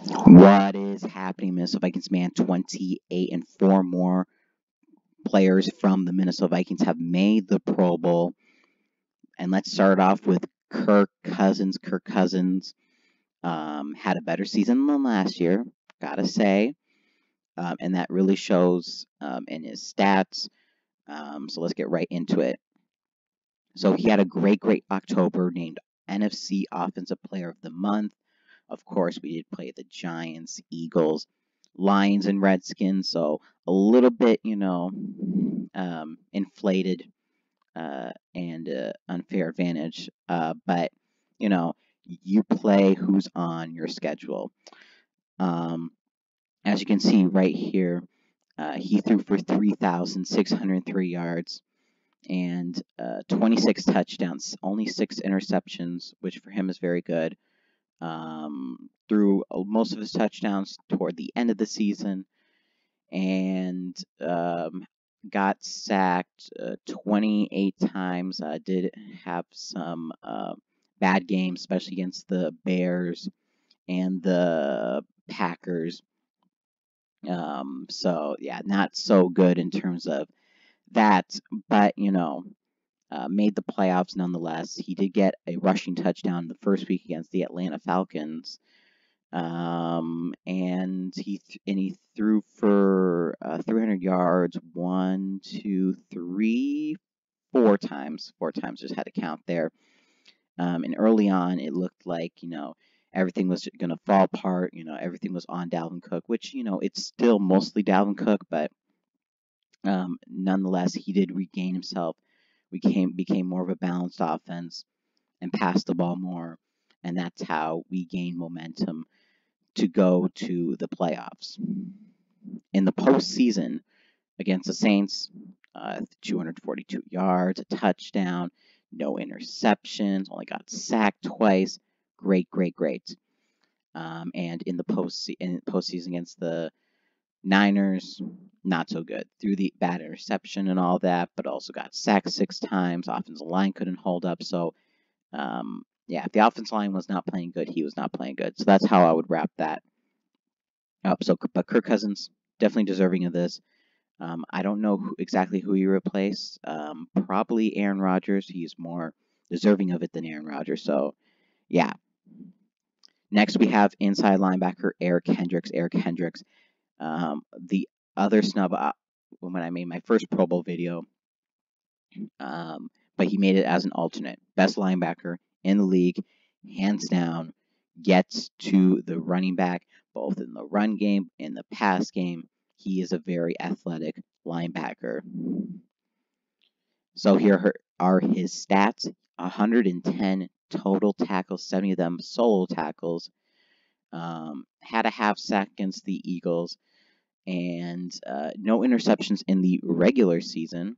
What is happening, Minnesota Vikings, man? 28 and 4 more players from the Minnesota Vikings have made the Pro Bowl. And let's start off with Kirk Cousins. Kirk Cousins had a better season than last year, gotta say. And that really shows in his stats. So let's get right into it. So he had a great October, named NFC Offensive Player of the Month. Of course, we did play the Giants, Eagles, Lions, and Redskins, so a little bit, inflated and unfair advantage. But, you play who's on your schedule. As you can see right here, he threw for 3,603 yards and 26 touchdowns, only 6 interceptions, which for him is very good. Threw most of his touchdowns toward the end of the season, and got sacked 28 times. Did have some bad games, especially against the Bears and the Packers. So yeah, not so good in terms of that, but made the playoffs nonetheless. He did get a rushing touchdown the first week against the Atlanta Falcons, and he threw for 300 yards 4 times. 4 times, just had to count there. And early on, it looked like everything was going to fall apart. Everything was on Dalvin Cook, which it's still mostly Dalvin Cook, but nonetheless, he did regain himself. Became more of a balanced offense and passed the ball more, and that's how we gained momentum to go to the playoffs. In the postseason against the Saints, 242 yards, a touchdown, no interceptions, only got sacked twice. Great. And in the postseason against the Niners, not so good. Threw the bad interception and all that, but also got sacked 6 times. Offensive line couldn't hold up. So, if the offensive line was not playing good, he was not playing good. So that's how I would wrap that up. But Kirk Cousins, definitely deserving of this. I don't know exactly who he replaced. Probably Aaron Rodgers. He's more deserving of it than Aaron Rodgers. So, yeah. Next, we have inside linebacker Eric Kendricks. The other snub when I made my first Pro Bowl video, but he made it as an alternate. Best linebacker in the league, hands down, gets to the running back, both in the run game, in the pass game. He is a very athletic linebacker. So here are his stats. 110 total tackles, 70 of them solo tackles. Had a half sack against the Eagles, and no interceptions in the regular season.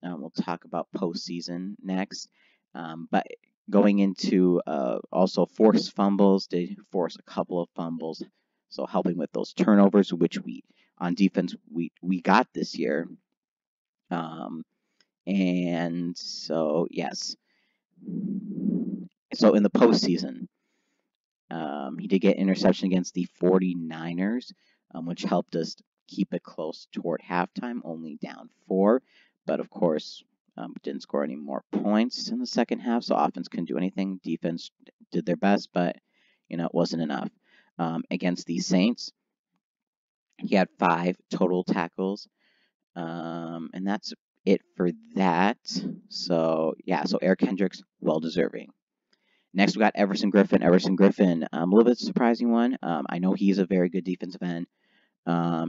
We'll talk about postseason next. But going into also forced fumbles, did force a couple of fumbles, so helping with those turnovers, which on defense we got this year. And so yes. So in the postseason, he did get interception against the 49ers, which helped us keep it close toward halftime, only down 4. But of course, didn't score any more points in the second half, so offense couldn't do anything. Defense did their best, but it wasn't enough. Against the Saints, he had 5 total tackles, and that's it for that. So yeah, so Eric Kendricks, well deserving. Next, we got Everson Griffen. Everson Griffen, a little bit surprising one. I know he's a very good defensive end.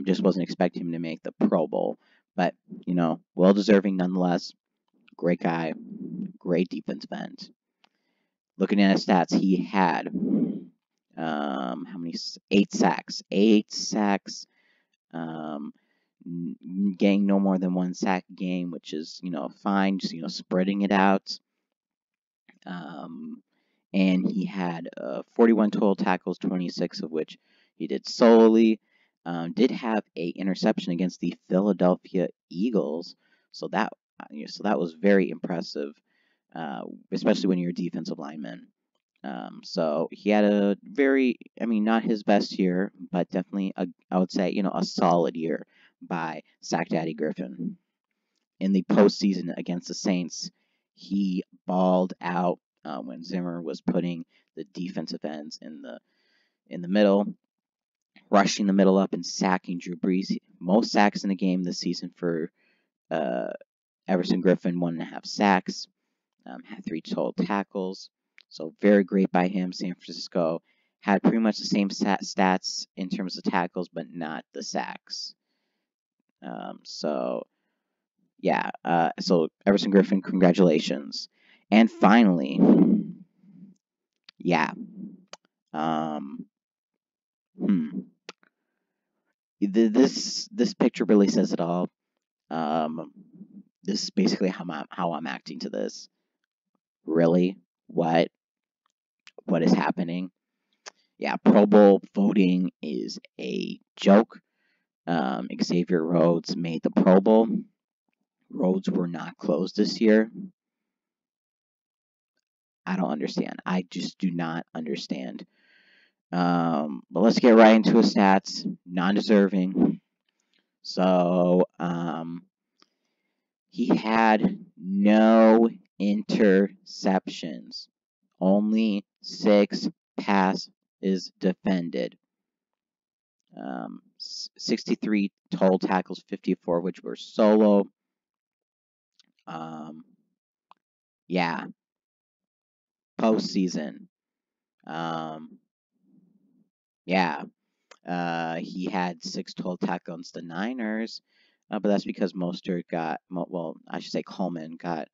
Just wasn't expecting him to make the Pro Bowl, but well deserving nonetheless. Great guy, great defensive end. Looking at his stats, he had how many? 8 sacks. 8 sacks. Getting no more than 1 sack a game, which is fine. Just spreading it out. And he had 41 total tackles, 26 of which he did solely. Did have a interception against the Philadelphia Eagles, so that was very impressive, especially when you're a defensive lineman. So he had a very, I mean, not his best year, but definitely, I would say, a solid year by Sack Daddy Griffen. In the postseason against the Saints, he balled out when Zimmer was putting the defensive ends in the middle, rushing the middle up and sacking Drew Brees. Most sacks in a game this season for uh, Everson Griffen, 1.5 sacks, had 3 total tackles. So very great by him. San Francisco had pretty much the same stats in terms of tackles, but not the sacks. So yeah, so Everson Griffen, congratulations. And finally, yeah, um, this picture really says it all. Um, this is basically how I'm acting to this. Really, what is happening? Yeah, Pro Bowl voting is a joke. Xavier Rhodes made the Pro Bowl. Roads were not closed this year. I don't understand. I just do not understand. But let's get right into his stats. Non-deserving. So he had no interceptions. Only 6 passes defended. 63 total tackles, 54 which were solo. Yeah, postseason. Yeah, he had 6 total tackles against the Niners, but that's because Mostert got, well, I should say Coleman got,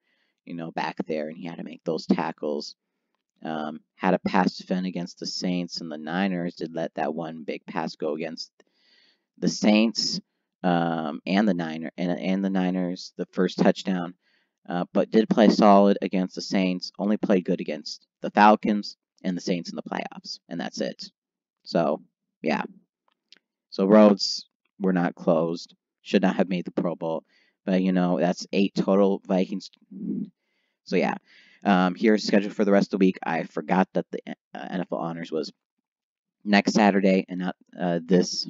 back there, and he had to make those tackles. Had a pass defend against the Saints, and the Niners did let that one big pass go against the Saints and the Niners, the first touchdown. But did play solid against the Saints. Only played good against the Falcons and the Saints in the playoffs, and that's it. So yeah. So Rhodes were not closed. Should not have made the Pro Bowl. But that's 8 total Vikings. So yeah. Here's schedule for the rest of the week. I forgot that the NFL Honors was next Saturday and not this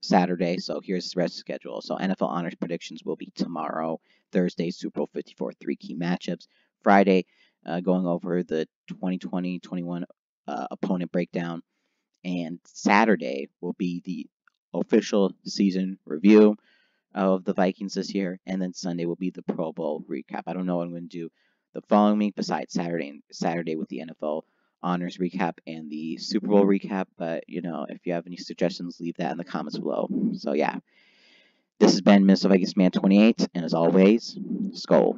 Saturday. So here's the rest of the schedule. So NFL Honors predictions will be tomorrow. Thursday, Super Bowl 54, 3 key matchups. Friday, going over the 2020-21 opponent breakdown. And Saturday will be the official season review of the Vikings this year. And then Sunday will be the Pro Bowl recap. I don't know what I'm going to do the following week besides Saturday with the NFL Honors recap and the Super Bowl recap. But, if you have any suggestions, leave that in the comments below. So, yeah. This has been Mr. Vikings Man 28. And as always, Skol.